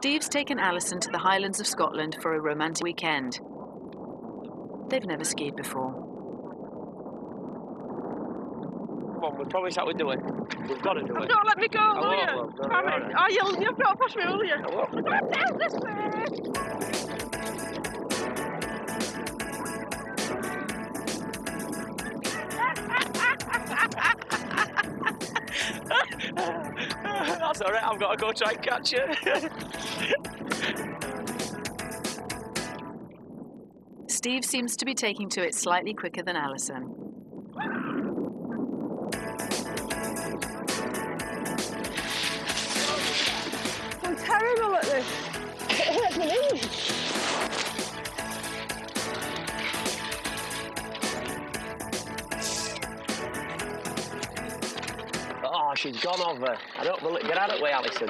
Steve's taken Alison to the Highlands of Scotland for a romantic weekend. They've never skied before. Come on, we promise that we're doing. We've got to do it. Don't let me go, will you? Well, Promise. Oh, you've got to push me, will you? I will. I'm down this way. That's all right. I've got to go try and catch you. Steve seems to be taking to it slightly quicker than Alison. I'm terrible at this. It hurts my knees. Oh, she's gone over. I don't believe. Get out of the way, Alison.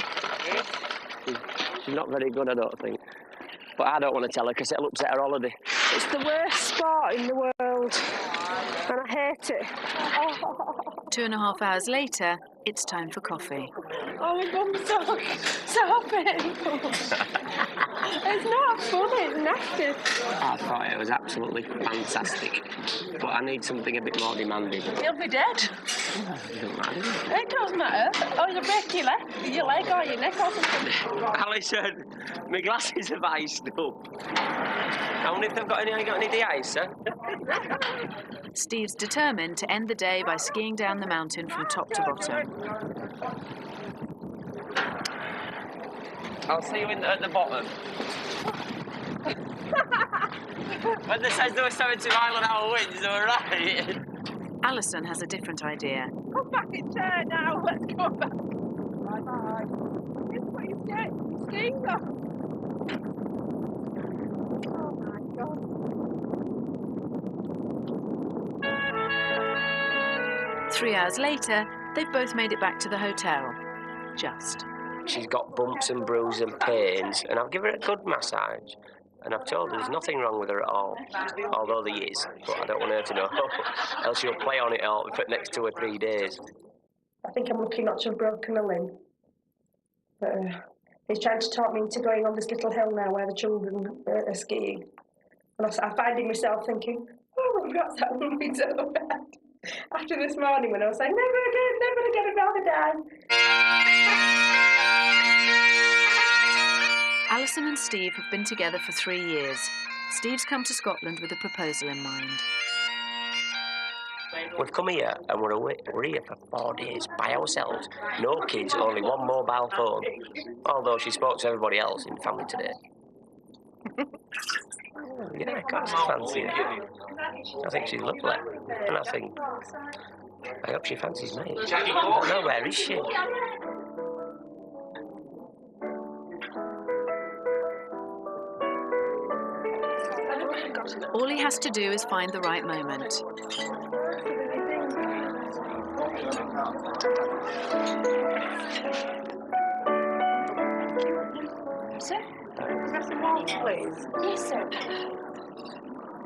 She's not very good, I don't think. But I don't want to tell her because it'll upset her holiday. It's the worst sport in the world, and I hate it. 2.5 hours later, it's time for coffee. Oh, my bum's so painful. It's not funny, it's nasty. I thought it was absolutely fantastic. But I need something a bit more demanding. You'll be dead. It doesn't matter, does it? It doesn't matter. Or you'll break your leg or your neck or something. Alison, my glasses have iced up. I wonder if they've got any de-icer. Steve's determined to end the day by skiing down the mountain from top to bottom. I'll see you at the bottom. When they said there were 70 mile an hour winds, they were right. Alison has a different idea. Come back in chair now. Let's go back. Bye-bye. Just put your skis on. Oh, my God. Three hours later, they've both made it back to the hotel. Just. She's got bumps and bruises and pains, and I've given her a good massage. And I've told her there's nothing wrong with her at all, although there is, but I don't want her to know, else she'll play on it all for the next 2 or 3 days. I think I'm lucky not to have broken a limb. But he's trying to talk me into going on this little hill now where the children are skiing. And I'm finding myself thinking, oh, perhaps that wouldn't be so bad. After this morning when I was saying, never again, I'd rather die. Alison and Steve have been together for 3 years. Steve's come to Scotland with a proposal in mind. We've come here and we're here for 4 days by ourselves. No kids, only one mobile phone. Although she spoke to everybody else in the family today. Yeah, of course I fancy her. I think she's lovely. And I hope she fancies me. I don't know, where is she? All he has to do is find the right moment. Sir, have some more, please? Yes, sir.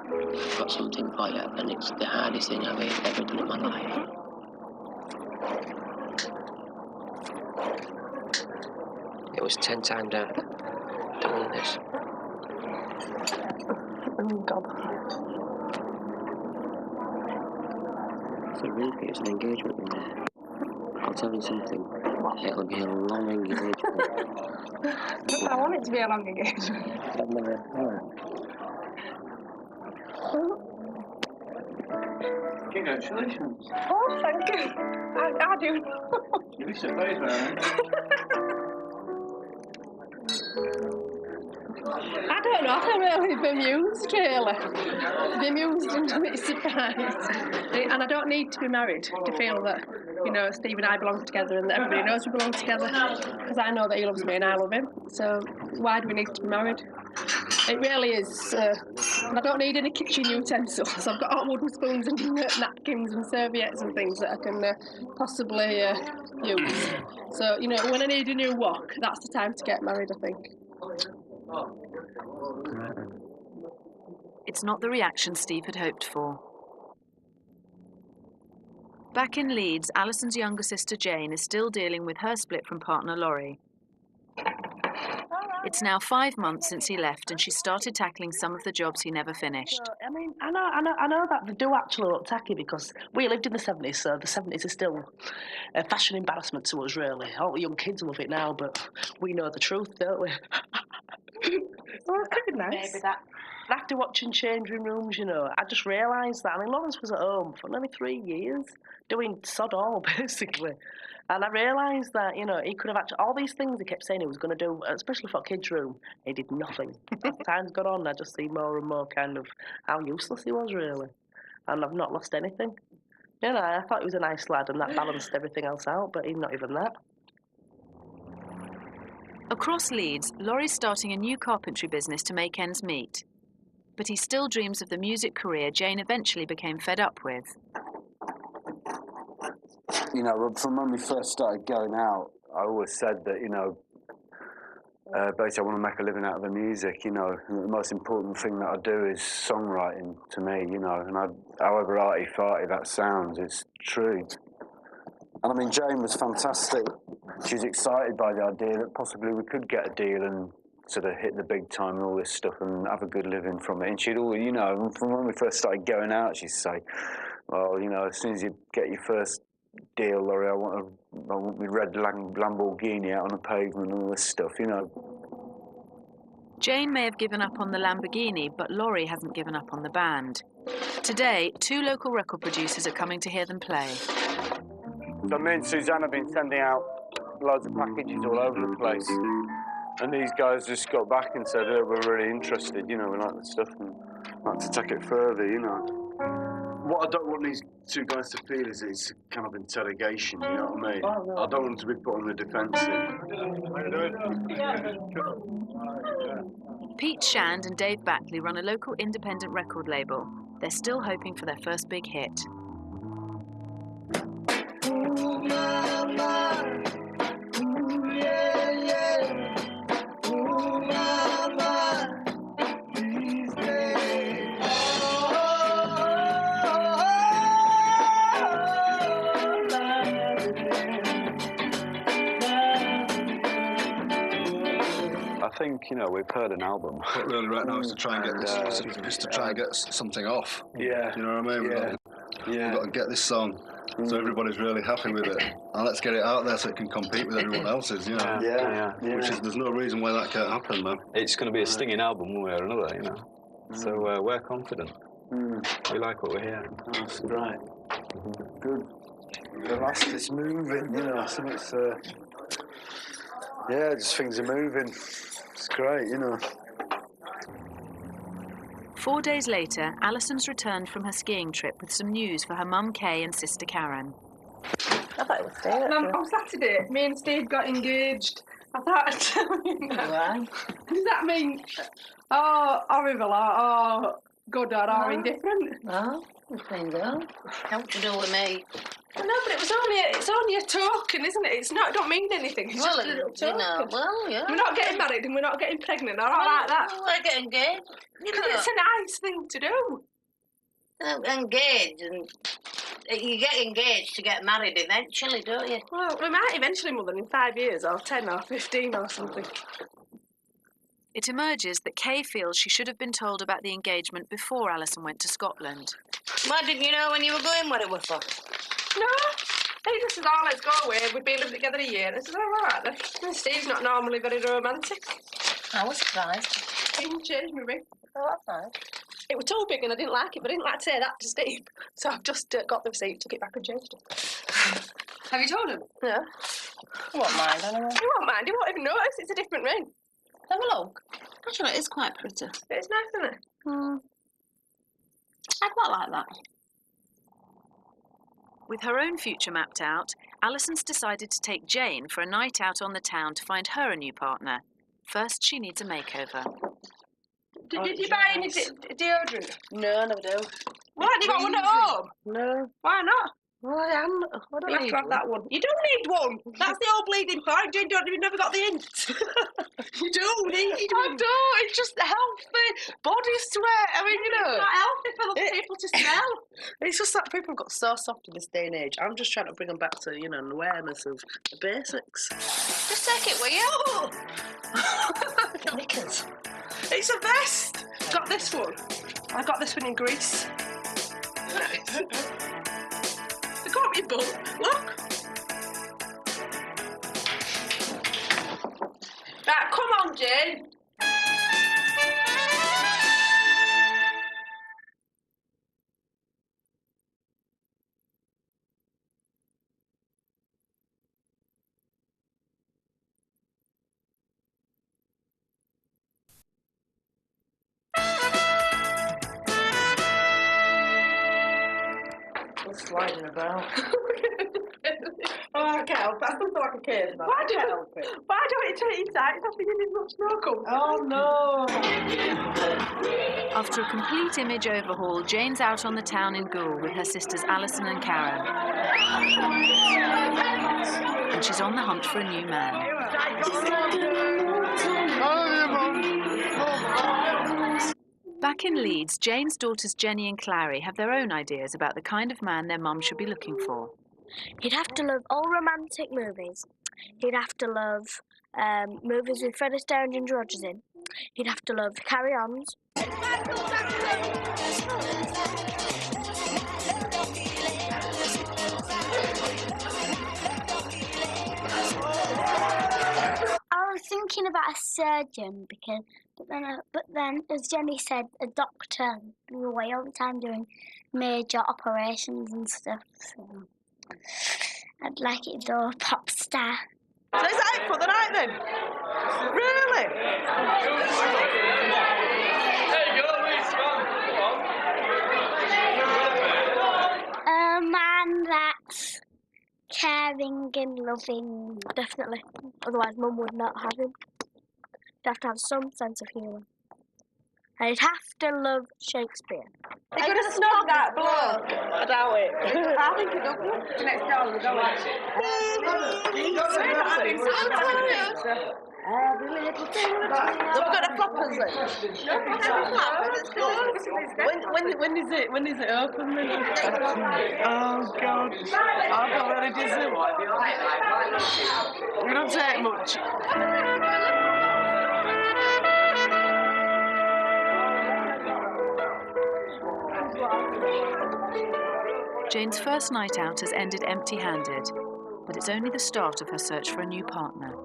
I've got something for you, and it's the hardest thing I've ever done in my life. It was 10 times down doing this. Oh, God. If it really is an engagement in there, I'll tell you something. It'll be a long engagement. I want it to be a long engagement. I've never heard. Congratulations. Oh, thank you. I do. You'll be surprised, man. I don't know, I'm really bemused, really. Bemused and a bit surprised. And I don't need to be married to feel that, you know, Steve and I belong together and that everybody knows we belong together. Because I know that he loves me and I love him. So why do we need to be married? It really is. And I don't need any kitchen utensils. I've got hot wooden spoons and napkins and serviettes and things that I can possibly use. So, you know, when I need a new wok, that's the time to get married, I think. It's not the reaction Steve had hoped for. Back in Leeds, Alison's younger sister Jane is still dealing with her split from partner Laurie. It's now 5 months since he left, and she started tackling some of the jobs he never finished. I mean, I know that they do actually look tacky because we lived in the 70s, so the 70s is still a fashion embarrassment to us, really. All the young kids love it now, but we know the truth, don't we? Well, it could be nice. Maybe that. After watching Changing Rooms, you know, I just realised that. I mean, Lawrence was at home for nearly 3 years, doing sod all, basically. And I realised that, you know, he could have actually, all these things he kept saying he was going to do, especially for kids' room, he did nothing. As time's gone on, I just see more and more kind of how useless he was, really. And I've not lost anything. You know, I thought he was a nice lad and that balanced everything else out, but he's not even that. Across Leeds, Laurie's starting a new carpentry business to make ends meet. But he still dreams of the music career Jane eventually became fed up with. You know, from when we first started going out, I always said that, you know, basically I want to make a living out of the music, you know, and the most important thing that I do is songwriting to me, you know, and however arty-farty that sounds, it's true. And I mean, Jane was fantastic. She was excited by the idea that possibly we could get a deal and sort of hit the big time and all this stuff and have a good living from it. And she'd always, you know, from when we first started going out, she'd say, well, you know, as soon as you get your first deal, Laurie, I want my red Lamborghini out on the pavement and all this stuff, you know. Jane may have given up on the Lamborghini, but Laurie hasn't given up on the band. Today, 2 local record producers are coming to hear them play. So me and Suzanne have been sending out loads of packages all over the place. And these guys just got back and said, oh, we're really interested, you know, we like the stuff and like to take it further, you know. What I don't want these 2 guys to feel is it's kind of interrogation, you know what I mean? I don't want them to be put on the defensive. Pete Shand and Dave Batley run a local independent record label. They're still hoping for their first big hit. I think, you know, we've heard an album. But really right now is to try and get this, is to try and get something off. Yeah. You know what I mean? We've got to get this song so everybody's really happy with it. And let's get it out there so it can compete with everyone else's, you know? Yeah. Which is, there's no reason why that can't happen, man. It's going to be a stinging album one way or another, you know? So we're confident. We like what we're hearing. That's right. Good. The last is moving, you know, so it's, yeah, just things are moving. It's great, you know. 4 days later, Alison's returned from her skiing trip with some news for her mum Kay and sister Karen. I thought it was Steve. On Saturday, me and Steve got engaged. I thought I'd tell you that. Why? Does that mean, horrible or good or indifferent? No, nothing though. Nothing to do with me. I know, but it's only a token, isn't it? It's not. It don't mean anything. It's Well, just a little you know, token. well, yeah. We're not getting married and we're not getting pregnant or all like that. We're getting engaged. You Because know, it's a nice thing to do. engaged, and you get engaged to get married eventually, don't you? Well, we might eventually, Mother, in 5 years or 10 or 15 or something. It emerges that Kay feels she should have been told about the engagement before Alison went to Scotland. Why didn't you know when you were going what it was for? No. He just said, oh, let's go away. We've been living together a year. I said, oh, all right then. And Steve's not normally very romantic. I was surprised. He didn't change my ring. Oh, that's nice. It was too big and I didn't like it, but I didn't like to say that to Steve. So I've just got the receipt, took it back and changed it. Have you told him? Yeah. I won't mind anyway. He won't mind. He won't even notice. It's a different ring. Have a look. Actually, it is quite pretty. It's nice, isn't it? I quite like that. With her own future mapped out, Alison's decided to take Jane for a night out on the town to find her a new partner. First, she needs a makeover. Did you buy any deodorant? No, never do. Why? You got one at home? No. Why not? Well, I am. I don't You'll have need to have that one. You do need one. That's the whole bleeding point. You never got the hint. You do need I one. do. It's just healthy body sweat. I mean, you know. It's not healthy for other people to smell. It's just that people have got so soft in this day and age. I'm just trying to bring them back to, an awareness of the basics. Just take it with you. Knickers. It's a vest. Got this one. I got this one in Greece. They can't be butt. Look. Right, come on, Jane. Sliding about. Oh, I can't help it. I still feel like a kid. Why don't you take your time? It's not beginning much more comfort. Oh, no. After a complete image overhaul, Jane's out on the town in Goole with her sisters Alison and Karen. And she's on the hunt for a new man. Back in Leeds, Jane's daughters Jenny and Clary have their own ideas about the kind of man their mum should be looking for. He'd have to love all romantic movies. He'd have to love movies with Fred Astaire and Ginger Rogers in. He'd have to love carry-ons. I was thinking about a surgeon but then, as Jenny said, a doctor. We were away all the time doing major operations and stuff. So I'd like it though, pop star. So is that it for the night then? Really? A man that's caring and loving, definitely. Otherwise, Mum would not have him. He'd have to have some sense of humour. And he'd have to love Shakespeare. You're going to snog that bloke. I doubt it. I think he'd love you. Next door, we're going. They've got a flappers then. When is it open then? Oh God. I've got very dizzy. We don't take much. Jane's first night out has ended empty-handed, but it's only the start of her search for a new partner.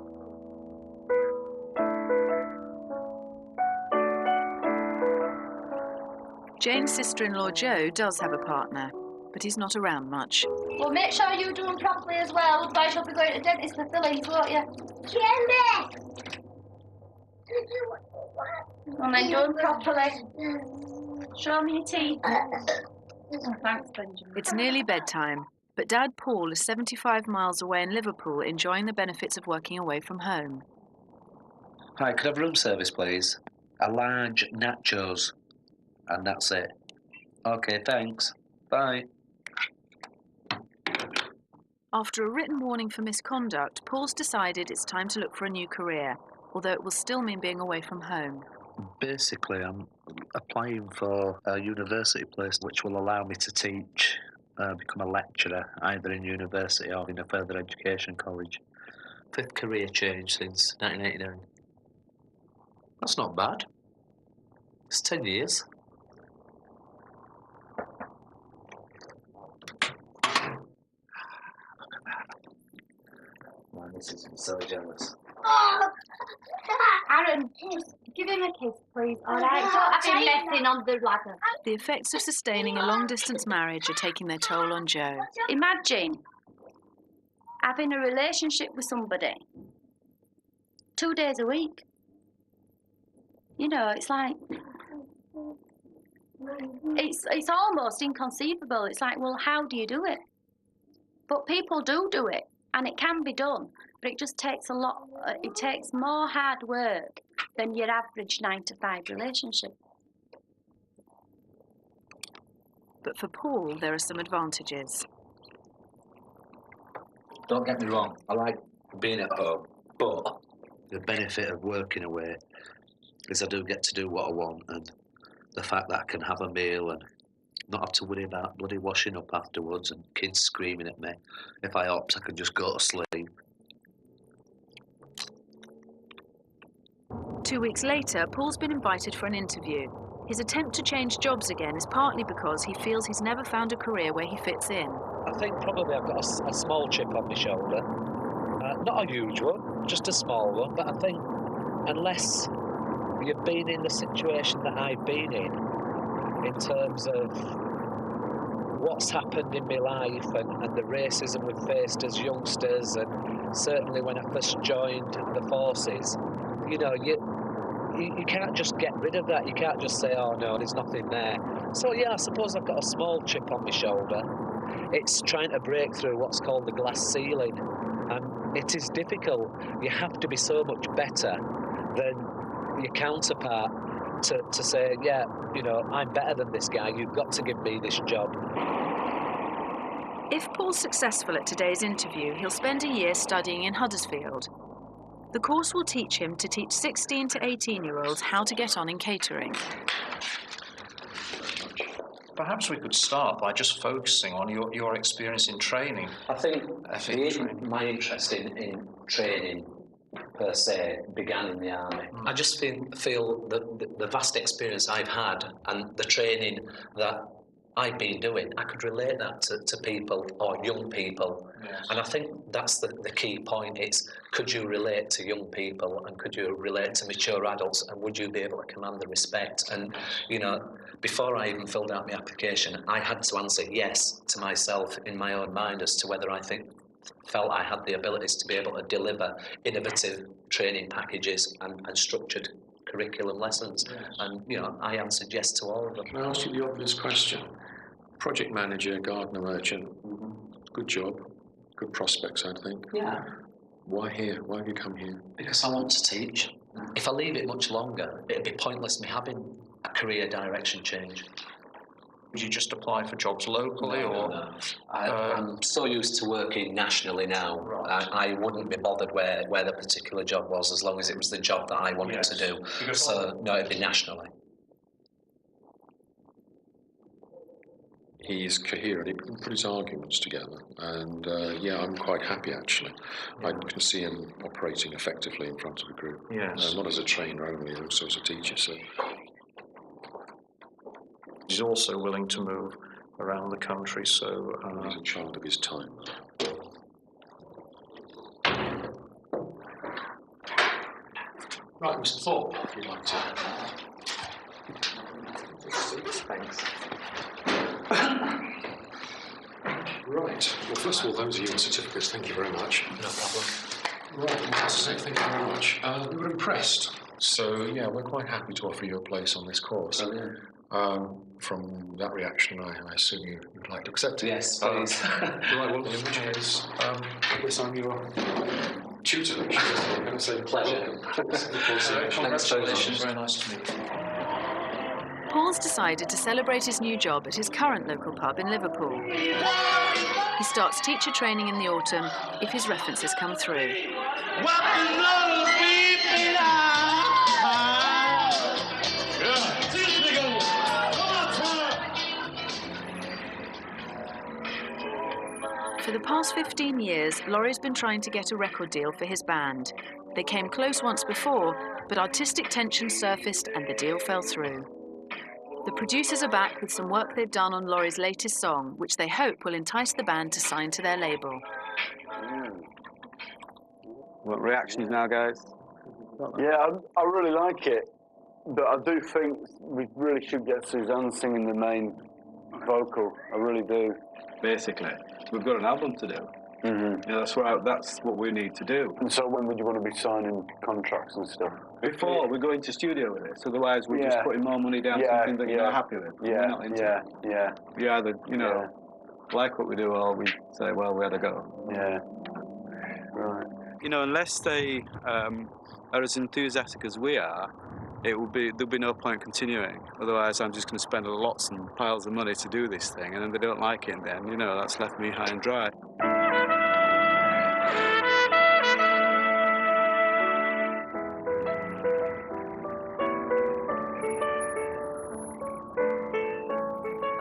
Jane's sister-in-law Jo does have a partner, but he's not around much. Well, make sure you do them properly as well, otherwise you'll be going to the dentist for fillings, won't you? And then do them properly. Show me your teeth. Oh, thanks, Benjamin. It's nearly bedtime, but Dad Paul is 75 miles away in Liverpool enjoying the benefits of working away from home. Hi, could I have room service, please? A large nachos. And that's it. OK, thanks. Bye. After a written warning for misconduct, Paul's decided it's time to look for a new career, although it will still mean being away from home. Basically, I'm applying for a university place which will allow me to teach, become a lecturer, either in university or in a further education college. 5th career change since 1989. That's not bad. It's 10 years. Man, this is so jealous. Aaron, just give him a kiss, please. All right, don't have him messing on the ladder. The effects of sustaining a long-distance marriage are taking their toll on Jo. Imagine having a relationship with somebody 2 days a week. You know, it's like it's almost inconceivable. It's like, well, how do you do it? But people do it, and it can be done. But it just takes a lot. It takes more hard work than your average 9-to-5 relationship. But for Paul, there are some advantages. Don't get me wrong, I like being at home, but the benefit of working away is I do get to do what I want, and the fact that I can have a meal and not have to worry about bloody washing up afterwards and kids screaming at me. If I opt, I can just go to sleep. 2 weeks later, Paul's been invited for an interview. His attempt to change jobs again is partly because he feels he's never found a career where he fits in. I think probably I've got a small chip on my shoulder. Not a huge one, just a small one, but I think unless you've been in the situation that I've been in terms of what's happened in my life and the racism we've faced as youngsters, and certainly when I first joined the forces, you know, you can't just get rid of that. You can't just say, oh no, there's nothing there. So yeah, I suppose I've got a small chip on my shoulder. It's trying to break through what's called the glass ceiling, and it is difficult. You have to be so much better than your counterpart to say, yeah, you know, I'm better than this guy, you've got to give me this job. If Paul's successful at today's interview, he'll spend a year studying in Huddersfield. The course will teach him to teach 16 to 18-year-olds how to get on in catering. Perhaps we could start by just focusing on your experience in training. I think my interest in training per se began in the army. I just feel that the vast experience I've had and the training that I've been doing, I could relate that to people or young people. Yes. And I think that's the key point. It's, could you relate to young people, and could you relate to mature adults, and would you be able to command the respect? And, you know, before I even filled out my application, I had to answer yes to myself in my own mind as to whether I felt I had the abilities to be able to deliver innovative training packages and structured curriculum lessons. Yes. And, you know, I answered yes to all of them. Can I ask you the obvious question? Project manager, gardener merchant, good job, good prospects, I think. Yeah. Why here? Why have you come here? Because I want to teach. If I leave it much longer, it'd be pointless me having a career direction change. Would you just apply for jobs locally, No. I'm so used to working nationally now. Right. I wouldn't be bothered where the particular job was, as long as it was the job that I wanted to do. So, no, it'd be nationally. He's coherent, he can put his arguments together, and yeah, I'm quite happy actually. I can see him operating effectively in front of a group. Yes. Not as a trainer only, also as a teacher. So. He's also willing to move around the country, so... He's a child of his time. Right, Mr. Thorpe, if you'd like to. Thanks. Right, well, first of all, those are your certificates, thank you very much. No problem. Right, well, as I say, thank you very much. We were impressed, so yeah, we're quite happy to offer you a place on this course. Oh, yeah. From that reaction, I assume you'd like to accept it. Yes, please. Right, well, in which case, I'm your tutor. I'm going to say pleasure. Congratulations. Very nice to meet you. Paul's decided to celebrate his new job at his current local pub in Liverpool. He starts teacher training in the autumn if his references come through. For the past 15 years, Laurie's been trying to get a record deal for his band. They came close once before, but artistic tension surfaced and the deal fell through. The producers are back with some work they've done on Laurie's latest song, which they hope will entice the band to sign to their label. What reactions now, guys? Yeah, I really like it, but I do think we really should get Suzanne singing the main vocal. I really do. Basically, we've got an album to do. Mm-hmm. Yeah, that's what we need to do. And so when would you want to be signing contracts and stuff? Before we go into studio with this, otherwise we're just putting more money down something that you're not happy with. Yeah, we're not into it. We either, like what we do, or we say, well, we had to go. Yeah. Right. Unless they are as enthusiastic as we are, there'll be no point continuing. Otherwise, I'm just going to spend lots and piles of money to do this thing, and then they don't like it, then that's left me high and dry.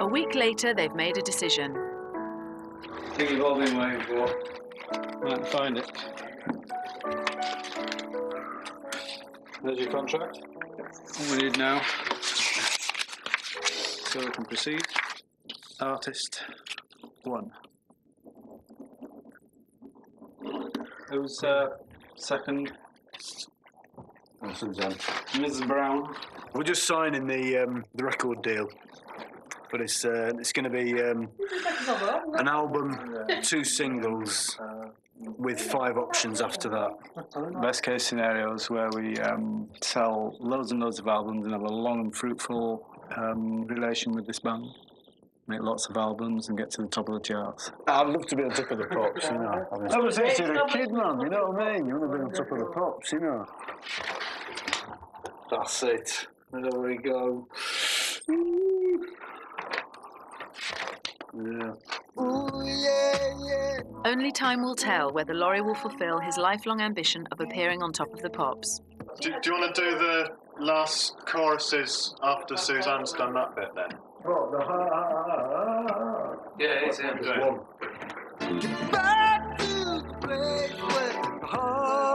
week later, they've made a decision. I think you've all been waiting for. Right, find it. There's your contract. All we need now, so we can proceed. Artist 1. Who's second? Mrs. Brown. We're just signing the record deal, but it's going to be an album, 2 singles, with 5 options after that. Best case scenarios where we sell loads and loads of albums and have a long and fruitful relation with this band. Make lots of albums and get to the top of the charts. I'd love to be on top of the pops, you know. Ever since you're a kid, man, you know what I mean? You want to be on top of the pops, you know. That's it. There we go. Yeah. Ooh, yeah, yeah. Only time will tell whether Laurie will fulfil his lifelong ambition of appearing on Top of the Pops. Do you want to do the last choruses after Suzanne's done that bit then? Yeah, it's him. Back to the place where the heart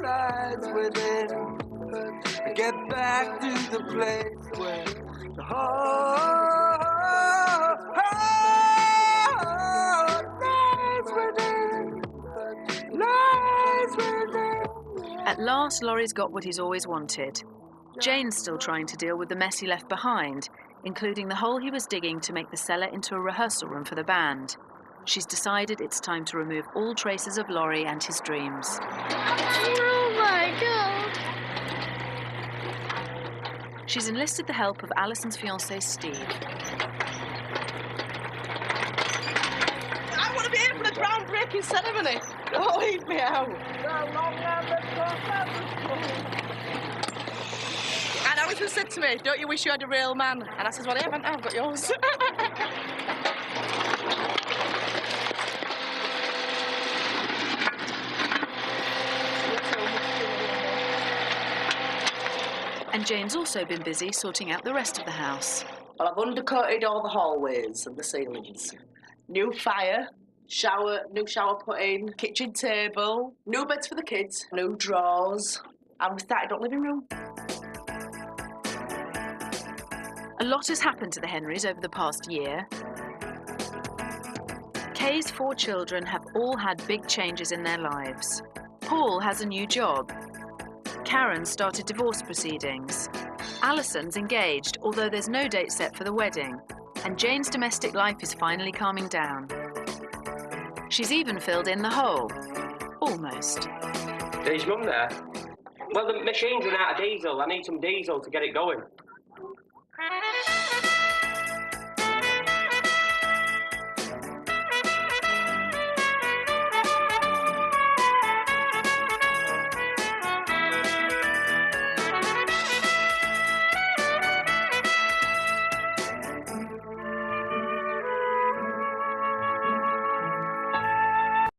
lies within. Get back to the place where the heart lies within. Lies within. At last, Laurie's got what he's always wanted. Jane's still trying to deal with the mess he left behind, including the hole he was digging to make the cellar into a rehearsal room for the band. She's decided it's time to remove all traces of Laurie and his dreams. Oh my God. She's enlisted the help of Alison's fiancé, Steve. I want to be here for the groundbreaking ceremony. Don't leave me out. And Alison said to me, don't you wish you had a real man? And I said, well, I haven't, I've got yours. And Jane's also been busy sorting out the rest of the house. Well, I've undercoated all the hallways and the ceilings. New fire, new shower put in, kitchen table, new beds for the kids, new drawers, and we started up living room. A lot has happened to the Henrys over the past year. Kay's 4 children have all had big changes in their lives. Paul has a new job. Karen started divorce proceedings. Alison's engaged, although there's no date set for the wedding. And Jane's domestic life is finally calming down. She's even filled in the hole. Almost. Is Mum there? Well, the machine's run out of diesel. I need some diesel to get it going.